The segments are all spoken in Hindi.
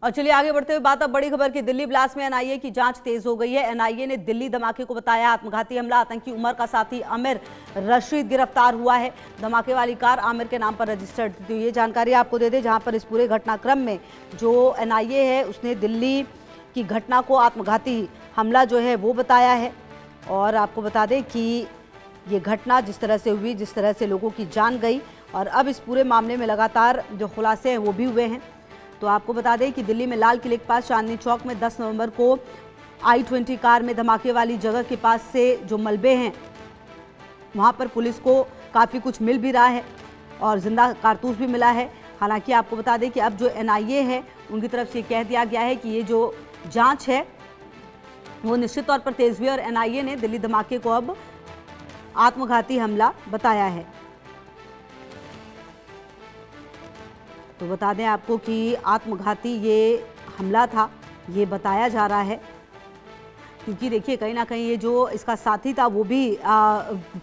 और चलिए आगे बढ़ते हुए बात अब बड़ी खबर की। दिल्ली ब्लास्ट में एनआईए की जांच तेज हो गई है। एनआईए ने दिल्ली धमाके को बताया आत्मघाती हमला। आतंकी उमर का साथी आमिर रशीद गिरफ्तार हुआ है। धमाके वाली कार आमिर के नाम पर रजिस्टर्ड थी। तो ये जानकारी आपको दे दें, जहां पर इस पूरे घटनाक्रम में जो एनआईए है उसने दिल्ली की घटना को आत्मघाती हमला जो है वो बताया है। और आपको बता दें कि ये घटना जिस तरह से हुई, जिस तरह से लोगों की जान गई, और अब इस पूरे मामले में लगातार जो खुलासे हैं वो भी हुए हैं। तो आपको बता दें कि दिल्ली में लाल किले के पास चांदनी चौक में 10 नवंबर को i20 कार में धमाके वाली जगह के पास से जो मलबे हैं वहां पर पुलिस को काफ़ी कुछ मिल भी रहा है और जिंदा कारतूस भी मिला है। हालांकि आपको बता दें कि अब जो एनआईए है उनकी तरफ से कह दिया गया है कि ये जो जांच है वो निश्चित तौर पर तेज हुई और एनआईए ने दिल्ली धमाके को अब आत्मघाती हमला बताया है। तो बता दें आपको कि आत्मघाती ये हमला था, ये बताया जा रहा है, क्योंकि देखिए कहीं ना कहीं ये जो इसका साथी था वो भी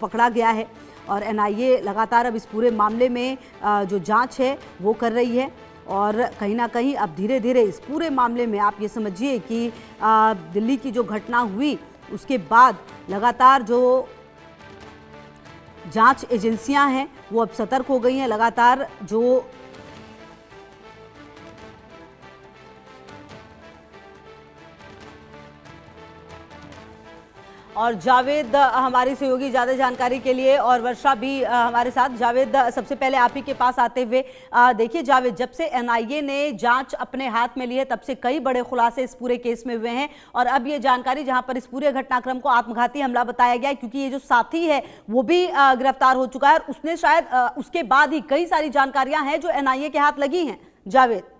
पकड़ा गया है और एनआईए लगातार अब इस पूरे मामले में जो जांच है वो कर रही है। और कहीं ना कहीं अब धीरे धीरे इस पूरे मामले में आप ये समझिए कि दिल्ली की जो घटना हुई उसके बाद लगातार जो जांच एजेंसियां हैं वो अब सतर्क हो गई हैं। लगातार जो और जावेद हमारी सहयोगी ज़्यादा जानकारी के लिए, और वर्षा भी हमारे साथ। जावेद, सबसे पहले आप ही के पास आते हुए देखिए जावेद, जब से एनआईए ने जांच अपने हाथ में ली है तब से कई बड़े खुलासे इस पूरे केस में हुए हैं और अब ये जानकारी जहां पर इस पूरे घटनाक्रम को आत्मघाती हमला बताया गया है, क्योंकि ये जो साथी है वो भी गिरफ्तार हो चुका है और उसने शायद उसके बाद ही कई सारी जानकारियां हैं जो एनआईए के हाथ लगी हैं। जावेद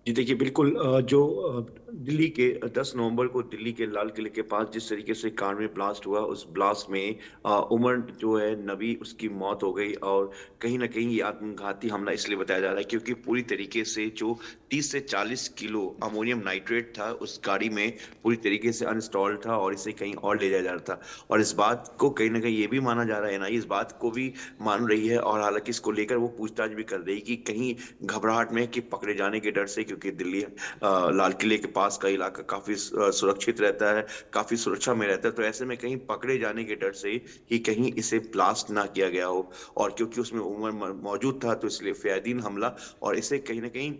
जी देखिए, बिल्कुल जो दिल्ली के 10 नवंबर को दिल्ली के लाल किले के पास जिस तरीके से कार में ब्लास्ट हुआ, उस ब्लास्ट में उमर जो है नबी, उसकी मौत हो गई। और कहीं ना कहीं ये आत्मघाती हमला इसलिए बताया जा रहा है क्योंकि पूरी तरीके से जो 30 से 40 किलो अमोनियम नाइट्रेट था उस गाड़ी में पूरी तरीके से अनस्टॉल्ड था और इसे कहीं और ले जाया जा रहा था। और इस बात को कहीं ना कहीं ये भी माना जा रहा है ना, इस बात को भी मान रही है और हालांकि इसको लेकर वो पूछताछ भी कर रही कि कहीं घबराहट में कि पकड़े जाने के डर से, क्योंकि दिल्ली लाल किले के पास का इलाका काफी सुरक्षित रहता है, काफी सुरक्षा में रहता है, तो ऐसे में कहीं पकड़े जाने के डर से ही कहीं इसे ब्लास्ट ना किया गया हो। और क्योंकि उसमें उमर मौजूद था तो इसलिए फ़ियादीन हमला, और इसे कहीं ना कहीं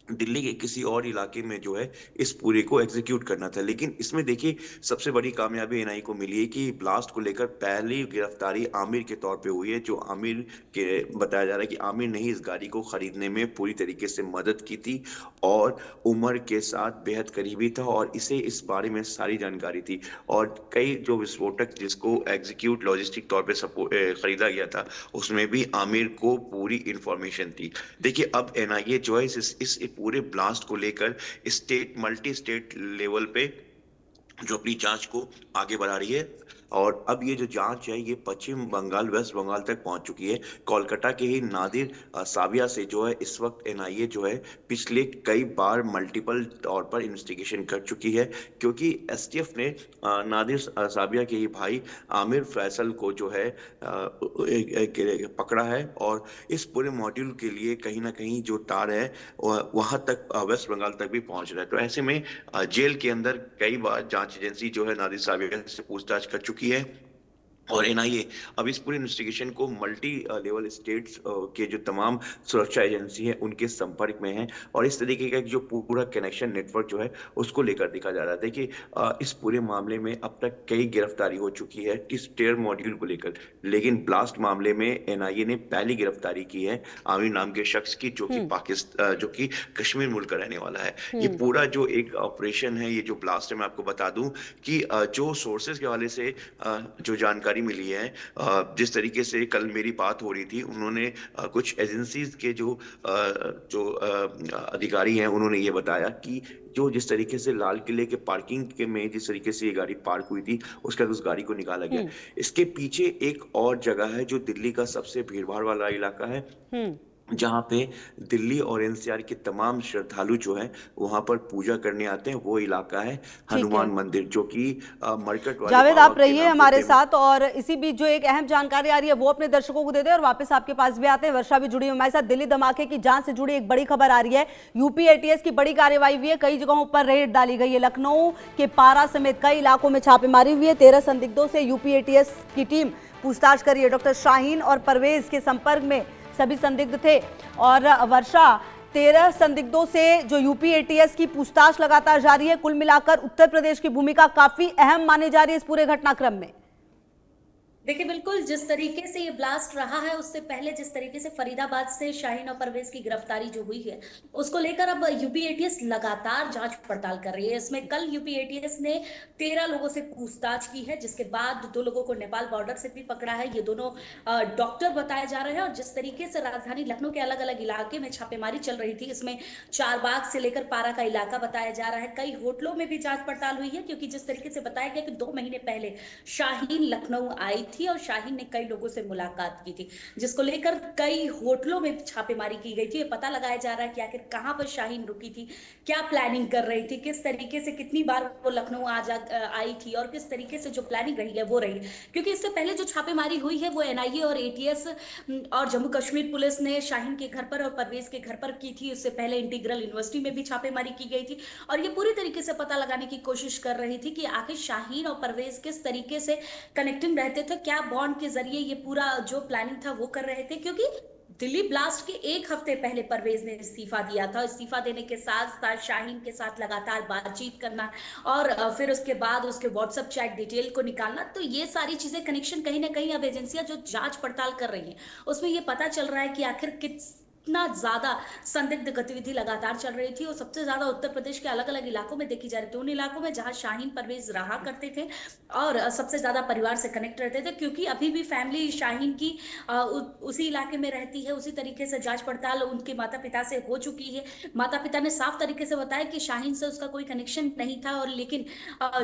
दिल्ली के किसी और इलाके में जो है इस पूरे को एग्जीक्यूट करना था। लेकिन इसमें देखिए सबसे बड़ी कामयाबी एनआई को मिली है कि ब्लास्ट को लेकर पहली गिरफ्तारी आमिर के तौर पे हुई है। जो आमिर के बताया जा रहा है कि आमिर ने ही इस गाड़ी को खरीदने में पूरी तरीके से मदद की थी और उमर के साथ बेहद करीबी था और इसे इस बारे में सारी जानकारी थी। और कई जो विस्फोटक जिसको एग्जीक्यूट लॉजिस्टिक तौर पे खरीदा गया था उसमें भी आमिर को पूरी इंफॉर्मेशन थी। देखिए अब एनआईए जो है इस पूरे ब्लास्ट को लेकर स्टेट मल्टी स्टेट लेवल पे जो अपनी जांच को आगे बढ़ा रही है। और अब ये जो जांच है ये पश्चिम बंगाल, वेस्ट बंगाल तक पहुंच चुकी है। कोलकाता के ही नादिर साबिया से जो है इस वक्त एनआईए जो है पिछले कई बार मल्टीपल तौर पर इन्वेस्टिगेशन कर चुकी है, क्योंकि एसटीएफ ने नादिर साबिया के ही भाई आमिर फैसल को जो है पकड़ा है। और इस पूरे मॉड्यूल के लिए कहीं ना कहीं जो तार है वहां तक वेस्ट बंगाल तक भी पहुंच रहा है। तो ऐसे में जेल के अंदर कई बार जांच एजेंसी जो है नादिर साबिया से पूछताछ कर चुकी है और एनआईए अब इस पूरी इन्वेस्टिगेशन को मल्टी लेवल स्टेट्स के जो तमाम सुरक्षा एजेंसी है उनके संपर्क में है और इस तरीके का जो पूरा कनेक्शन नेटवर्क जो है उसको लेकर देखा जा रहा है। देखिए इस पूरे मामले में अब तक कई गिरफ्तारी हो चुकी है इस टेर मॉड्यूल को लेकर, लेकिन ब्लास्ट मामले में एनआईए ने पहली गिरफ्तारी की है आमिर नाम के शख्स की, जो कि पाकिस्तान जो कि कश्मीर मुल्क का रहने वाला है। ये पूरा जो एक ऑपरेशन है, ये जो ब्लास्ट है, मैं आपको बता दूं कि जो सोर्सेज के हवाले से जो जानकारी मिली है, जिस तरीके से कल मेरी बात हो रही थी, उन्होंने कुछ एजेंसीज के जो अधिकारी हैं उन्होंने ये बताया कि जो जिस तरीके से लाल किले के पार्किंग के में जिस तरीके से ये गाड़ी पार्क हुई थी उसके बाद उस गाड़ी को निकाला गया। इसके पीछे एक और जगह है जो दिल्ली का सबसे भीड़ भाड़ वाला इलाका है, जहाँ पे दिल्ली और एनसीआर के तमाम श्रद्धालु जो हैं वहां पर पूजा करने आते हैं। वो इलाका है ठीक है। हनुमान मंदिर, जो कि मरकट वाले जावेद, बाबा आप के रहिए नाम पे हमारे फेमस। साथ और इसी बीच जो एक अहम जानकारी आ रही है वो अपने दर्शकों को दे दें और वापस आपके पास भी आते हैं। वर्षा भी जुड़ी है हमारे साथ। दिल्ली धमाके की जांच से जुड़ी एक बड़ी खबर आ रही है। यूपी एटीएस की बड़ी कार्रवाई हुई है, कई जगहों पर रेड डाली गई है। लखनऊ के पारा समेत कई इलाकों में छापेमारी हुई है। 13 संदिग्धों से यूपी एटीएस की टीम पूछताछ कर रही है। डॉक्टर शाहीन और परवेज के संपर्क में सभी संदिग्ध थे। और वर्षा, 13 संदिग्धों से जो यूपी एटीएस की पूछताछ लगातार जारी है। कुल मिलाकर उत्तर प्रदेश की भूमिका काफी अहम मानी जा रही है इस पूरे घटनाक्रम में। देखिए, बिल्कुल जिस तरीके से ये ब्लास्ट रहा है उससे पहले जिस तरीके से फरीदाबाद से शाहीन और परवेज की गिरफ्तारी जो हुई है उसको लेकर अब यूपी एटीएस लगातार जांच पड़ताल कर रही है। इसमें कल यूपी एटीएस ने 13 लोगों से पूछताछ की है, जिसके बाद 2 लोगों को नेपाल बॉर्डर से भी पकड़ा है। ये दोनों डॉक्टर बताए जा रहे हैं। और जिस तरीके से राजधानी लखनऊ के अलग अलग इलाके में छापेमारी चल रही थी, इसमें चारबाग से लेकर पारा का इलाका बताया जा रहा है। कई होटलों में भी जांच पड़ताल हुई है, क्योंकि जिस तरीके से बताया गया कि 2 महीने पहले शाहीन लखनऊ आई थी और शाहीन ने कई लोगों से मुलाकात की थी, जिसको लेकर कई होटलों में छापेमारी की गई थी। ये पता लगाया जा रहा है कि आखिर कहां पर शाहीन रुकी थी, क्या प्लानिंग कर रही थी, किस तरीके से कितनी बार वो लखनऊ आई थी और किस तरीके से जो प्लानिंग रही है वो रही है। क्योंकि इससे पहले जो छापेमारी हुई है वो एनआईए और एटीएस और जम्मू कश्मीर पुलिस ने शाहीन के घर पर और परवेज के घर पर की थी। उससे पहले इंटीग्रल यूनिवर्सिटी में भी छापेमारी की गई थी और ये पूरी तरीके से पता लगाने की कोशिश कर रही थी कि आखिर शाहीन और परवेज किस तरीके से कनेक्टिंग रहते थे, क्या बॉन्ड के जरिए ये पूरा जो प्लानिंग था वो कर रहे थे। क्योंकि दिल्ली ब्लास्ट के 1 हफ्ते पहले परवेज ने इस्तीफा दिया था। इस्तीफा देने के साथ साथ शाहीन के साथ लगातार बातचीत करना और फिर उसके बाद उसके व्हाट्सएप चैट डिटेल को निकालना, तो ये सारी चीजें कनेक्शन कहीं ना कहीं अब एजेंसियां जो जांच पड़ताल कर रही हैं उसमें ये पता चल रहा है कि आखिर कितना ज्यादा संदिग्ध गतिविधि लगातार चल रही थी। और सबसे ज्यादा उत्तर प्रदेश के अलग अलग इलाकों में देखी जा रही थी, उन इलाकों में जहां शाहीन परवेज रहा करते थे और सबसे ज्यादा परिवार से कनेक्ट रहते थे। क्योंकि अभी भी फैमिली शाहीन की उसी इलाके में रहती है। उसी तरीके से जांच पड़ताल उनके माता पिता से हो चुकी है। माता पिता ने साफ तरीके से बताया कि शाहीन से उसका कोई कनेक्शन नहीं था, और लेकिन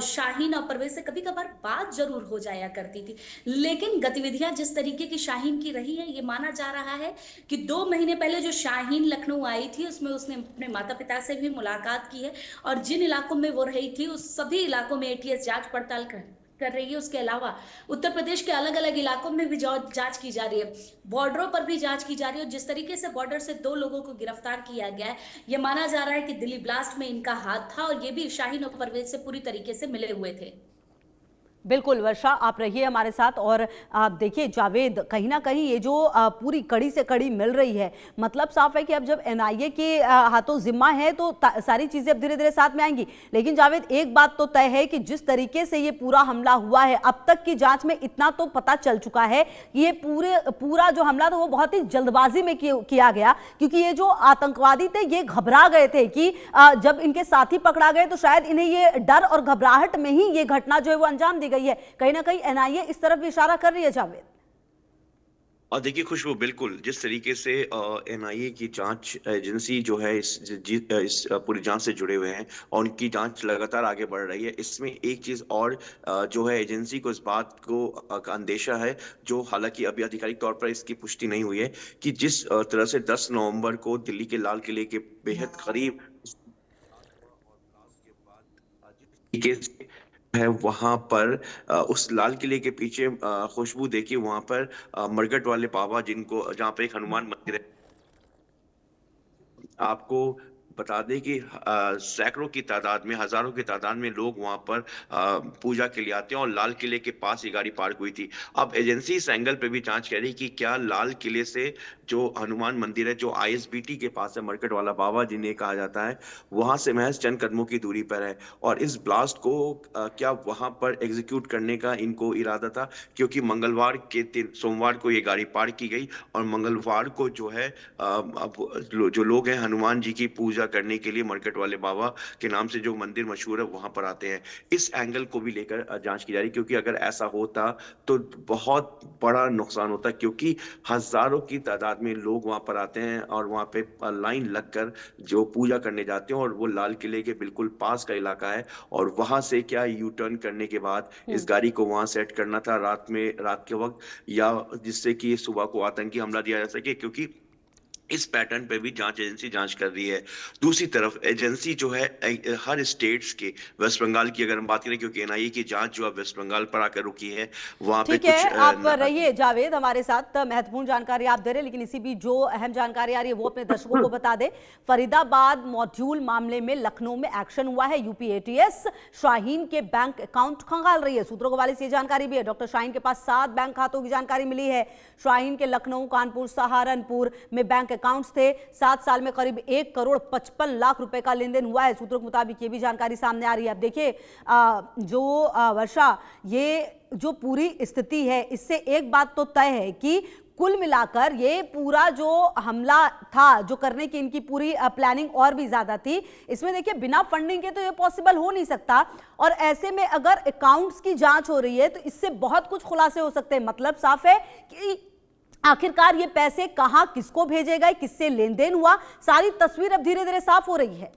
शाहीन और परवेज से कभी कभार बात जरूर हो जाया करती थी। लेकिन गतिविधियां जिस तरीके की शाहीन की रही है, ये माना जा रहा है कि 2 महीने पहले जो शाहीन लखनऊ आई थी उसमें उसने अपने माता पिता से भी मुलाकात की है और जिन इलाकों में वो रही थी उस सभी इलाकों में एटीएस जांच पड़ताल कर रही है। उसके अलावा उत्तर प्रदेश के अलग अलग इलाकों में भी जांच की जा रही है, बॉर्डरों पर भी जांच की जा रही है। और जिस तरीके से बॉर्डर से 2 लोगों को गिरफ्तार किया गया है, ये माना जा रहा है कि दिल्ली ब्लास्ट में इनका हाथ था और ये भी शाहीन और परवेज से पूरी तरीके से मिले हुए थे। बिल्कुल वर्षा, आप रहिए हमारे साथ। और आप देखिए जावेद, कहीं ना कहीं ये जो पूरी कड़ी से कड़ी मिल रही है, मतलब साफ है कि अब जब एनआईए के हाथों जिम्मा है तो सारी चीजें अब धीरे धीरे साथ में आएंगी। लेकिन जावेद, एक बात तो तय है कि जिस तरीके से ये पूरा हमला हुआ है, अब तक की जांच में इतना तो पता चल चुका है कि ये पूरा जो हमला था वो बहुत ही जल्दबाजी में किया गया। क्योंकि ये जो आतंकवादी थे ये घबरा गए थे कि जब इनके साथी पकड़ा गए तो शायद इन्हें ये डर और घबराहट में ही ये घटना जो है वो अंजाम दी गई है। कहीं ना कहीं एनआईए इस तरफ भी इशारा कर रही है जावेद। और देखिए खुशबू, बिल्कुल जिस तरीके से एनआईए की जांच एजेंसी जो है इस पूरी जांच से जुड़े हुए हैं और उनकी जांच लगातार आगे बढ़ रही है। इसमें एक चीज और जो है एजेंसी को इस बात को का अंदेशा है, जो हालांकि अभी आधिकारिक तौर पर इसकी पुष्टि नहीं हुई है, कि जिस तरह से 10 नवंबर को दिल्ली के लाल किले के बेहद करीब तरीके से है वहां पर उस लाल किले के पीछे खुशबू देखिए, वहां पर मरकट वाले बाबा, जिनको जहाँ पे एक हनुमान मंदिर है, आपको बता दें कि सैकड़ों की तादाद में, हजारों की तादाद में लोग वहां पर पूजा के लिए आते हैं और लाल किले के पास ये गाड़ी पार्क हुई थी। अब एजेंसी इस एंगल पे भी जांच कर रही कि क्या लाल किले से जो हनुमान मंदिर है, जो आईएसबीटी के पास है, मरकट वाला बाबा जिन्हें कहा जाता है, वहां से महज चंद कदमों की दूरी पर है। और इस ब्लास्ट को क्या वहां पर एग्जीक्यूट करने का इनको इरादा था, क्योंकि मंगलवार के दिन, सोमवार को ये गाड़ी पार्क की गई और मंगलवार को जो है जो लोग हैं हनुमान जी की पूजा करने के लिए मरकट वाले बाबा के नाम से जो मंदिर मशहूर है वहां पर आते हैं। इस एंगल को भी लेकर जांच की जा रही, क्योंकि अगर ऐसा होता तो बहुत बड़ा नुकसान होता, क्योंकि हजारों की तादाद में लोग वहां पर आते हैं और वहां पे लाइन लगकर जो पूजा करने जाते हैं, और वो लाल किले के बिल्कुल पास का इलाका है। और वहां से क्या यू टर्न करने के बाद इस गाड़ी को वहां सेट करना था रात के वक्त, या जिससे कि सुबह को आतंकी हमला दिया जा सके। क्योंकि इस पैटर्न पे भी जांच एजेंसी जांच कर रही है। दूसरी तरफ एजेंसी जो है हर स्टेट्स के, वेस्ट बंगाल की अगर हम बात करें, क्योंकि एनआईए की जांच जो है वेस्ट बंगाल पर आकर रुकी है, वहां पे ठीक कुछ है, आप रहिए जावेद हमारे साथ, महत्वपूर्ण जानकारी आप दे रहे हैं, लेकिन इसी बीच जो अहम जानकारी आ रही है वो अपने दर्शकों को बता दे। फरीदाबाद मॉड्यूल मामले में लखनऊ में एक्शन हुआ है। यूपी एटीएस शाहीन के बैंक अकाउंट खंगाल रही है। सूत्रों के हवाले से जानकारी भी है। डॉक्टर शाहीन के पास 7 बैंक खातों की जानकारी मिली है। शाहीन के लखनऊ, कानपुर, सहारनपुर में बैंक अकाउंट्स थे। 7 साल में करीब 1 करोड़ 55 लाख रुपए का लेन देन हुआ है। सूत्रों के मुताबिक ये भी जानकारी सामने आ रही है। अब देखिए वर्षा, ये जो पूरी स्थिति है इससे एक बात तो तय है कि कुल मिलाकर ये पूरा जो हमला था, जो करने की इनकी पूरी प्लानिंग और भी ज्यादा थी, इसमें देखिए बिना फंडिंग के तो ये पॉसिबल हो नहीं सकता। और ऐसे में अगर अकाउंट्स की जांच हो रही है तो इससे बहुत कुछ खुलासे हो सकते हैं। मतलब साफ है कि आखिरकार ये पैसे कहां, किसको भेजे गए, किससे लेन देन हुआ, सारी तस्वीर अब धीरे धीरे साफ हो रही है।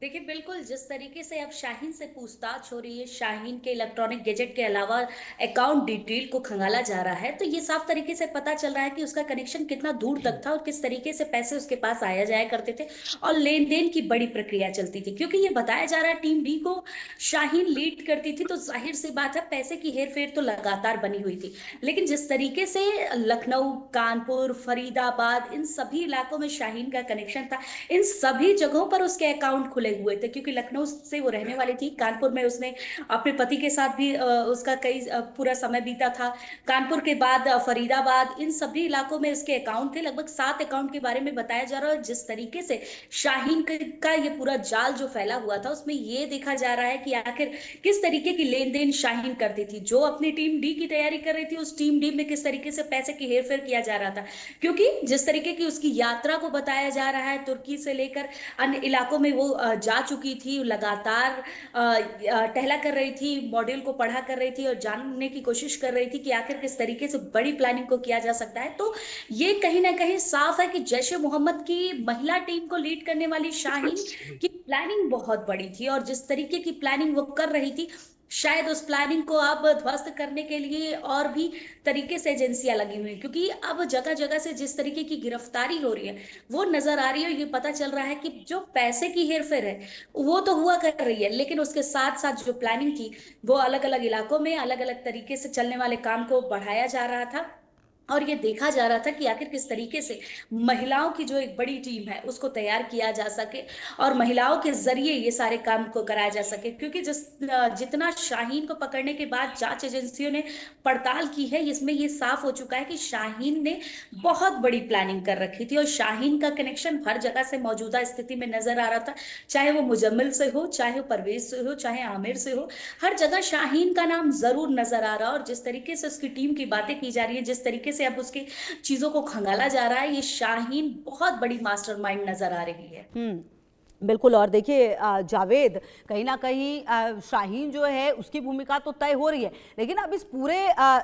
देखिए बिल्कुल, जिस तरीके से अब शाहीन से पूछताछ हो रही है, शाहीन के इलेक्ट्रॉनिक गैजेट के अलावा अकाउंट डिटेल को खंगाला जा रहा है, तो ये साफ तरीके से पता चल रहा है कि उसका कनेक्शन कितना दूर तक था और किस तरीके से पैसे उसके पास आया जाया करते थे और लेन देन की बड़ी प्रक्रिया चलती थी। क्योंकि ये बताया जा रहा है टीम डी को शाहीन लीड करती थी, तो जाहिर सी बात है पैसे की हेरफेर तो लगातार बनी हुई थी। लेकिन जिस तरीके से लखनऊ, कानपुर, फरीदाबाद, इन सभी इलाकों में शाहीन का कनेक्शन था, इन सभी जगहों पर उसके अकाउंट खुले हुए थे। क्योंकि लखनऊ से वो रहने वाली थी, कानपुर में उसने अपने पति के साथ भी उसका कई पूरा समय बीता था, कानपुर के बाद फरीदाबाद, इन सभी इलाकों में उसके अकाउंट थे। लगभग 7 अकाउंट के बारे में बताया जा रहा है। और जिस तरीके से शाहीन का ये पूरा जाल जो फैला हुआ था, उसमें ये देखा जा रहा है कि आखिर किस तरीके की लेन देन शाहीन करती थी। जो अपनी टीम डी की तैयारी कर रही थी, उस टीम डी में किस तरीके से पैसे की हेरफेर किया जा रहा था। क्योंकि जिस तरीके की उसकी यात्रा को बताया जा रहा है, तुर्की से लेकर अन्य इलाकों में वो जा चुकी थी, लगातार टहला कर रही थी, मॉड्यूल को पढ़ा कर रही थी और जानने की कोशिश कर रही थी कि आखिर किस तरीके से बड़ी प्लानिंग को किया जा सकता है। तो ये कहीं ना कहीं साफ है कि जैश ए मोहम्मद की महिला टीम को लीड करने वाली शाहीन की प्लानिंग बहुत बड़ी थी। और जिस तरीके की प्लानिंग वो कर रही थी, शायद उस प्लानिंग को अब ध्वस्त करने के लिए और भी तरीके से एजेंसियां लगी हुई हैं। क्योंकि अब जगह जगह से जिस तरीके की गिरफ्तारी हो रही है वो नजर आ रही है। ये पता चल रहा है कि जो पैसे की हेरफेर है वो तो हुआ कर रही है, लेकिन उसके साथ साथ जो प्लानिंग थी वो अलग अलग इलाकों में अलग अलग तरीके से चलने वाले काम को बढ़ाया जा रहा था। और ये देखा जा रहा था कि आखिर किस तरीके से महिलाओं की जो एक बड़ी टीम है उसको तैयार किया जा सके और महिलाओं के जरिए ये सारे काम को कराया जा सके। क्योंकि जितना शाहीन को पकड़ने के बाद जांच एजेंसियों ने पड़ताल की है, इसमें ये साफ हो चुका है कि शाहीन ने बहुत बड़ी प्लानिंग कर रखी थी और शाहीन का कनेक्शन हर जगह से मौजूदा स्थिति में नजर आ रहा था। चाहे वो मुजम्मिल से हो, चाहे वो परवेज से हो, चाहे आमिर से हो, हर जगह शाहीन का नाम जरूर नजर आ रहा है। और जिस तरीके से उसकी टीम की बातें की जा रही है, जिस तरीके से अब उसकी चीजों को खंगाला जा रहा है, ये शाहीन बहुत बड़ी मास्टरमाइंड नजर आ रही है। बिल्कुल। और देखिए जावेद, कहीं ना कहीं शाहीन जो है उसकी भूमिका तो तय हो रही है, लेकिन अब इस पूरे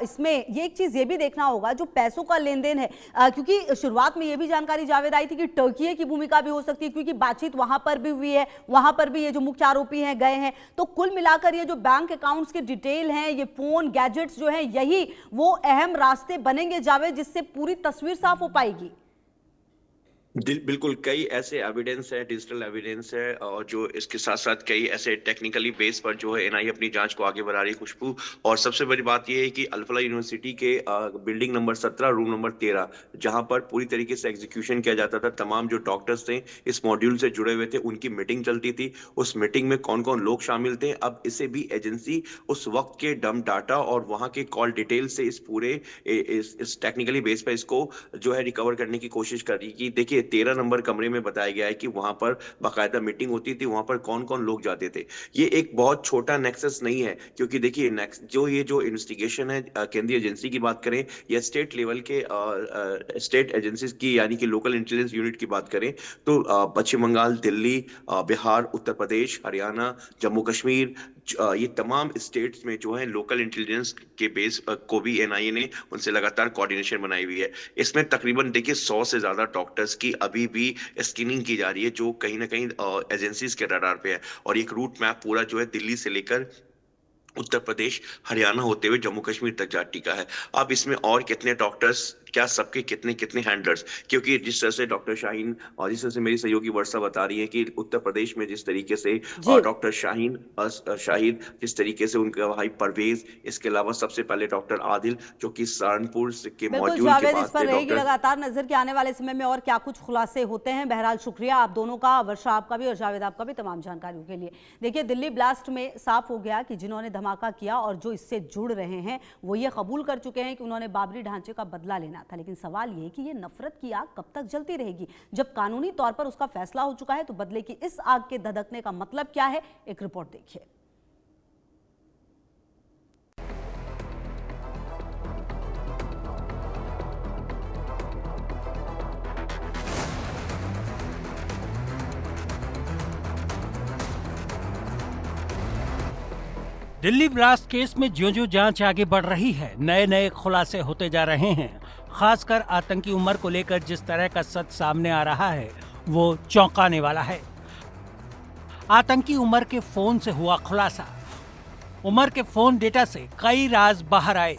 इसमें ये एक चीज़ ये भी देखना होगा जो पैसों का लेन देन है। क्योंकि शुरुआत में ये भी जानकारी जावेद आई थी कि टर्की की भूमिका भी हो सकती है, क्योंकि बातचीत वहां पर भी हुई है, वहां पर भी ये जो मुख्य आरोपी हैं गए हैं। तो कुल मिलाकर ये जो बैंक अकाउंट्स की डिटेल हैं, ये फोन गैजेट्स जो हैं, यही वो अहम रास्ते बनेंगे जावेद, जिससे पूरी तस्वीर साफ हो पाएगी। बिल्कुल, कई ऐसे एविडेंस है, डिजिटल एविडेंस है, और जो इसके साथ साथ कई ऐसे टेक्निकली बेस पर जो है एनआईए अपनी जांच को आगे बढ़ा रही है खुशबू। और सबसे बड़ी बात यह है कि अल्फला यूनिवर्सिटी के बिल्डिंग नंबर 17 रूम नंबर 13, जहां पर पूरी तरीके से एग्जीक्यूशन किया जाता था, तमाम जो डॉक्टर्स थे इस मॉड्यूल से जुड़े हुए थे, उनकी मीटिंग चलती थी। उस मीटिंग में कौन कौन लोग शामिल थे, अब इसे भी एजेंसी उस वक्त के डम डाटा और वहां के कॉल डिटेल से इस पूरे इस टेक्निकली बेस पर इसको जो है रिकवर करने की कोशिश कर रही है। देखिए 13 नंबर कमरे में बताया गया है कि वहां पर बाकायदा मीटिंग होती थी, वहां पर कौन कौन लोग जाते थे। ये एक बहुत छोटा नेक्सस नहीं है, क्योंकि देखिए ये जो इन्वेस्टिगेशन है, केंद्रीय एजेंसी की बात करें या स्टेट लेवल के स्टेट एजेंसीज की, यानी कि लोकल इंटेलिजेंस यूनिट की बात करें, तो पश्चिम बंगाल, दिल्ली, बिहार, उत्तर प्रदेश, हरियाणा, जम्मू कश्मीर, ये तमाम स्टेट्स में जो है लोकल इंटेलिजेंस के बेस को भी एनआईए ने उनसे लगातार कोऑर्डिनेशन बनाई हुई है। इसमें तकरीबन देखिए 100 से ज्यादा डॉक्टर्स की अभी भी स्क्रीनिंग की जा रही है, जो कहीं ना कहीं एजेंसीज के रडार पे है। और एक रूट मैप पूरा जो है दिल्ली से लेकर उत्तर प्रदेश, हरियाणा होते हुए जम्मू कश्मीर तक जा टिका है। अब इसमें और कितने डॉक्टर्स क्या सबके कितने कितने हैंडलर्स, क्योंकि जिस तरह से डॉक्टर शाहीन और जिस तरह से मेरी सहयोगी वर्षा बता रही है कि उत्तर प्रदेश में जिस तरीके से जी डॉक्टर शाहीन जिस तरीके से उनका भाई परवेज, इसके अलावा सबसे पहले डॉक्टर आदिल जो कि सहारनपुर के बिल्कुल मॉड्यूल के जावेद, इस पास पर थे, रहेगी डॉक्टर। लगातार नजर कि आने वाले समय में और क्या कुछ खुलासे होते हैं। बहरहाल शुक्रिया आप दोनों का, वर्षा आपका भी और जावेद आपका भी, तमाम जानकारियों के लिए। देखिए, दिल्ली ब्लास्ट में साफ हो गया कि जिन्होंने धमाका किया और जो इससे जुड़ रहे हैं वो ये कबूल कर चुके हैं कि उन्होंने बाबरी ढांचे का बदला लेना था। लेकिन सवाल ये कि ये नफरत की आग कब तक जलती रहेगी? जब कानूनी तौर पर उसका फैसला हो चुका है तो बदले की इस आग के धधकने का मतलब क्या है? एक रिपोर्ट देखिए। दिल्ली ब्लास्ट केस में ज्यों-ज्यों जांच आगे बढ़ रही है, नए नए खुलासे होते जा रहे हैं। खासकर आतंकी उमर को लेकर जिस तरह का सच सामने आ रहा है वो चौंकाने वाला है। आतंकी उमर के फोन से हुआ खुलासा। उमर के फोन डेटा से कई राज बाहर आए।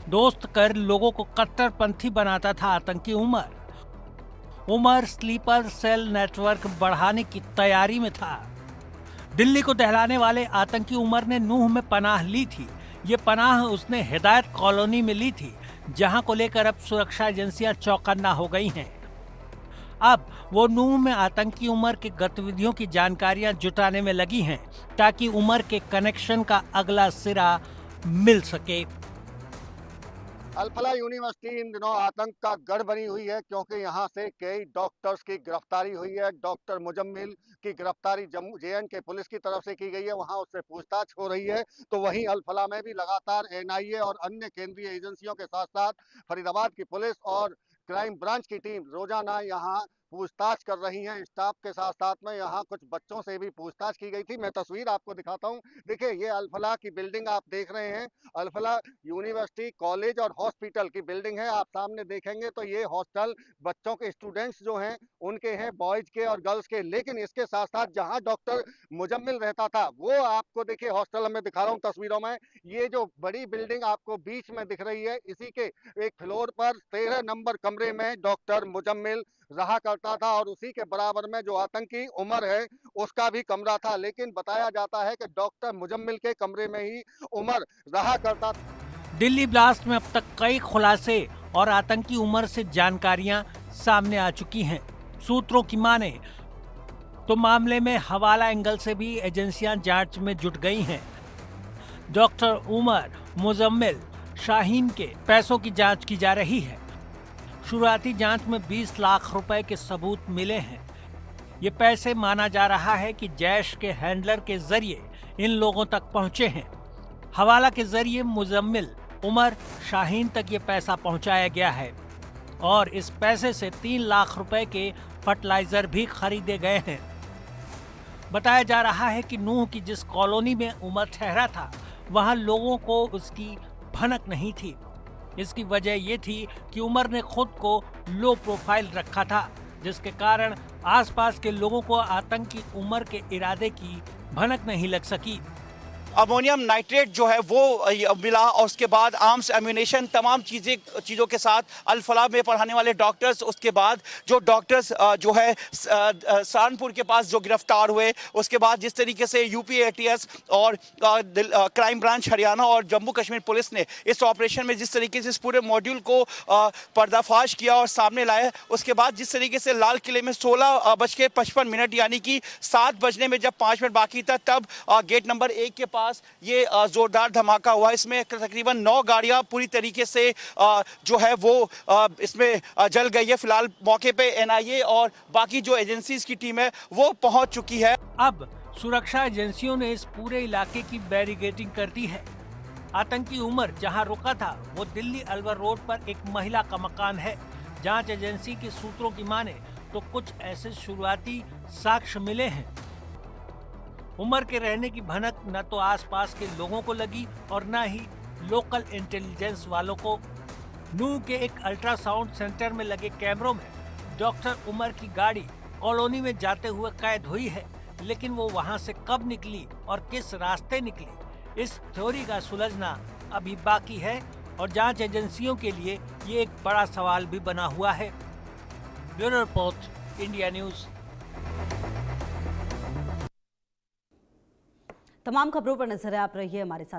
दोस्त कर लोगों को कट्टरपंथी बनाता था आतंकी Umar. Umar sleeper cell network बढ़ाने की तैयारी में था। दिल्ली को दहलाने वाले आतंकी उमर ने नूह में पनाह ली थी। ये पनाह उसने हिदायत कॉलोनी में ली थी, जहां को लेकर अब सुरक्षा एजेंसियां चौकन्ना हो गई हैं। अब वो नूह में आतंकी उमर के गतिविधियों की जानकारियां जुटाने में लगी हैं, ताकि उमर के कनेक्शन का अगला सिरा मिल सके। अल-फलाह यूनिवर्सिटी इन दिनों आतंक का गढ़ बनी हुई है, क्योंकि यहाँ से कई डॉक्टर्स की गिरफ्तारी हुई है। डॉक्टर मुजम्मिल की गिरफ्तारी जम्मू जे.एंड.के पुलिस की तरफ से की गई है, वहाँ उससे पूछताछ हो रही है। तो वहीं अल-फलाह में भी लगातार एनआईए और अन्य केंद्रीय एजेंसियों के साथ साथ फरीदाबाद की पुलिस और क्राइम ब्रांच की टीम रोजाना यहाँ पूछताछ कर रही हैं। स्टाफ के साथ साथ में यहाँ कुछ बच्चों से भी पूछताछ की गई थी। मैं तस्वीर आपको दिखाता हूँ। देखिए, ये अल-फलाह की बिल्डिंग आप देख रहे हैं। अल-फलाह यूनिवर्सिटी कॉलेज और हॉस्पिटल की बिल्डिंग है। आप सामने देखेंगे तो ये हॉस्टल बच्चों के स्टूडेंट्स जो हैं उनके हैं, बॉयज के और गर्ल्स के। लेकिन इसके साथ साथ जहाँ डॉक्टर मुजम्मिल रहता था वो आपको देखिए हॉस्टल में दिखा रहा हूँ तस्वीरों में। ये जो बड़ी बिल्डिंग आपको बीच में दिख रही है, इसी के एक फ्लोर पर 13 नंबर कमरे में डॉक्टर मुजम्मिल रहा करता था और उसी के बराबर में जो आतंकी उमर है उसका भी कमरा था। लेकिन बताया जाता है कि डॉक्टर मुजम्मिल के कमरे में ही उमर रहा करता था। दिल्ली ब्लास्ट में अब तक कई खुलासे और आतंकी उमर से जानकारियां सामने आ चुकी हैं। सूत्रों की माने तो मामले में हवाला एंगल से भी एजेंसियां जांच में जुट गई हैं। डॉक्टर उमर, मुजम्मिल, शाहीन के पैसों की जांच की जा रही है। शुरुआती जांच में 20 लाख रुपए के सबूत मिले हैं। ये पैसे माना जा रहा है कि जैश के हैंडलर के जरिए इन लोगों तक पहुंचे हैं। हवाला के जरिए मुजम्मिल, उमर, शाहीन तक ये पैसा पहुंचाया गया है और इस पैसे से 3 लाख रुपए के फर्टिलाइजर भी खरीदे गए हैं। बताया जा रहा है कि नूह की जिस कॉलोनी में उमर ठहरा था वहां लोगों को उसकी भनक नहीं थी। इसकी वजह ये थी कि उमर ने खुद को लो प्रोफाइल रखा था, जिसके कारण आसपास के लोगों को आतंकी उमर के इरादे की भनक नहीं लग सकी। अमोनियम नाइट्रेट जो है वो मिला और उसके बाद आर्म्स, एम्यूनेशन, तमाम चीज़ों के साथ अल-फलाह में पढ़ाने वाले डॉक्टर्स, उसके बाद जो डॉक्टर्स जो है सहारनपुर के पास जो गिरफ्तार हुए, उसके बाद जिस तरीके से यूपी एटीएस और क्राइम ब्रांच हरियाणा और जम्मू कश्मीर पुलिस ने इस ऑपरेशन में जिस तरीके से इस पूरे मॉड्यूल को पर्दाफाश किया और सामने लाया, उसके बाद जिस तरीके से लाल किले में 16:55 यानी कि 7 बजने में जब 5 मिनट बाकी था तब गेट नंबर 1 के पास ये जोरदार धमाका हुआ। इसमें तकरीबन 9 गाड़ियां पूरी तरीके से जो है वो इसमें जल गई है। फिलहाल मौके पे एनआईए और बाकी जो एजेंसीज की टीम है वो पहुंच चुकी है। अब सुरक्षा एजेंसियों ने इस पूरे इलाके की बैरिकेडिंग कर दी है। आतंकी उमर जहां रुका था वो दिल्ली अलवर रोड पर एक महिला का मकान है। जांच एजेंसी के सूत्रों की माने तो कुछ ऐसे शुरुआती साक्ष्य मिले हैं। उमर के रहने की भनक न तो आसपास के लोगों को लगी और न ही लोकल इंटेलिजेंस वालों को। नूह के एक अल्ट्रासाउंड सेंटर में लगे कैमरों में डॉक्टर उमर की गाड़ी कॉलोनी में जाते हुए कैद हुई है, लेकिन वो वहां से कब निकली और किस रास्ते निकली, इस थ्योरी का सुलझना अभी बाकी है और जांच एजेंसियों के लिए ये एक बड़ा सवाल भी बना हुआ है। Bureau report, India news. तमाम खबरों पर नजर आप रही है हमारे साथ।